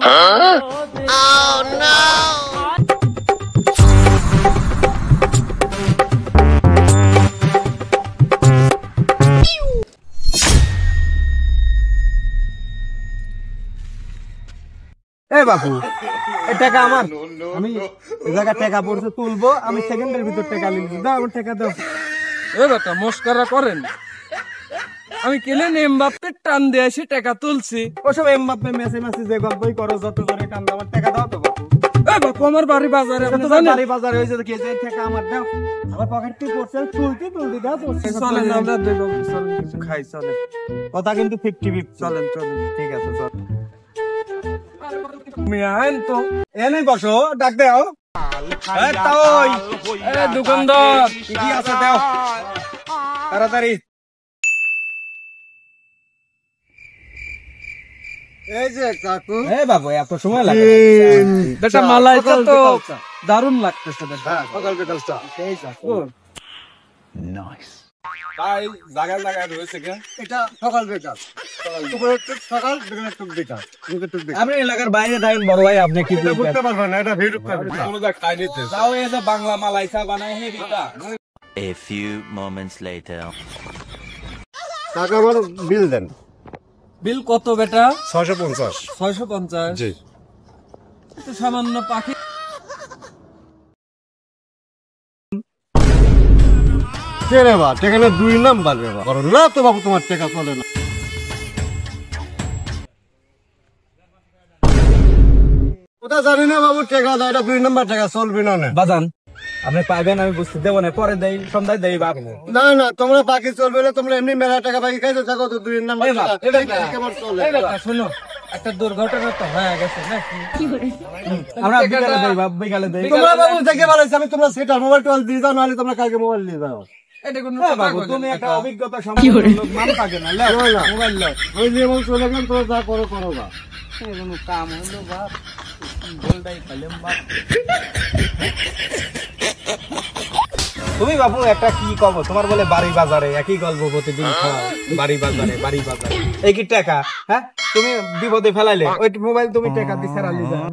বাপু এই টাকা আমার, আমি এই জায়গা টাকা পড়ছে তুলবো, আমি সেকেন্ডের ভিতর টাকা নিয়ে দাও, আমার টাকা দাও। এ বেটা মস্কারা করেন, আমি কেলেন এমবাপ্পের টান দিয়ে এসে টাকা তুলছি। ওসব এমবাপ্পে মেসে মেসে যে গল্পই করো, যত করে টান দাও, আমার টাকা দাও তো বাপু। এ বাপু আমার বাড়ি বাজারে, আপনি তোমার জানেন? বাড়ি বাজারে হয়েছে কি যে টাকা আমার দাও, আমার পকেট থেকে পড়ছে তুলতে তুলতে দাও। চলেন আমরা দেব, চলেন কিছু খাই, চলেন। কথা কিন্তু 50-50। চলেন চলেন, ঠিক আছে চল। তুমি আইন তো এনে বসো, ডাক দাও। এই তাই এ দোকানদার কি আছে দাও তাড়াতাড়ি। এই যে কাকু, এই বাবু এত সময় লাগে? বেটা মালাইটা তো দারুণ লাগতেছে বেটা। সকাল বিকাল চা। এই কাকু নাইস। তাই জায়গা জায়গা রয়েছে কেন? এটা সকাল বিকাল, দুপুরে সকাল, বিকালে বিকাল। আপনি এলাকার বাইরে থাকেন বড় ভাই, আপনি কি বুঝতে পারবেন না? এটা ভিড় কোনো জায়গা খাই নিতে যাও, এই যে বাংলা মালাই চা বানায় হে beta. A few moments later. টাকা আমার বিল দেন। বিল কত বেটা? 650। 650? জি। তো সামান্য পাখি। রে বা টাকা না 2 নাম্বার রে বা, না তো বাবু তোমার টাকা চলে না। ওটা জানি না বাবু, টাকা দাও, এটা 2 নাম্বার টাকা চলবে না। বাজান আপনি পাইবেন, আমি বুঝতে দেবো না, পরে দেই, সন্ধ্যায় দেই বাপ। না না, তোমরা বাকি চলবে না, তোমরা এমনি মেলা টাকা বাকি খাইছো, থাকো তো 2 নাম্বার টাকা কেমন চলে? শোনো, একটা দুর্ঘটনা তো হয়ে গেছে নাকি? আমরা বিকালে দেই বাপ, বিকালে দেই। তোমরা বাবু দেখে ভালোইছে, আমি তোমরা সেটা মোবাইল টোল দিয়ে যাও, নাহলে তোমরা কালকে মোবাইল নিয়ে যাও। এটা কোনো বাবু তুমি একটা অভিজ্ঞতা সম্পন্ন লোক, মান থাকে না, লে মোবাইল লো, ওই নিয়ম চলে গেল, তোমরা যা করো করো বা। কোনো কাম হলো বাপ, বলটাই খাইলাম বাপ। তুমি বাবু একটা কি কব, তোমার বলে বাড়ি বাজারে একই গল্প প্রতিদিন খাও, বাড়ি বাজারে বাড়ি বাজারে, এই কি টাকা? হ্যাঁ তুমি বিপদে ফেলাইলে, ওই মোবাইল তুমি টাকা দিয়ে ফেরালি যাও।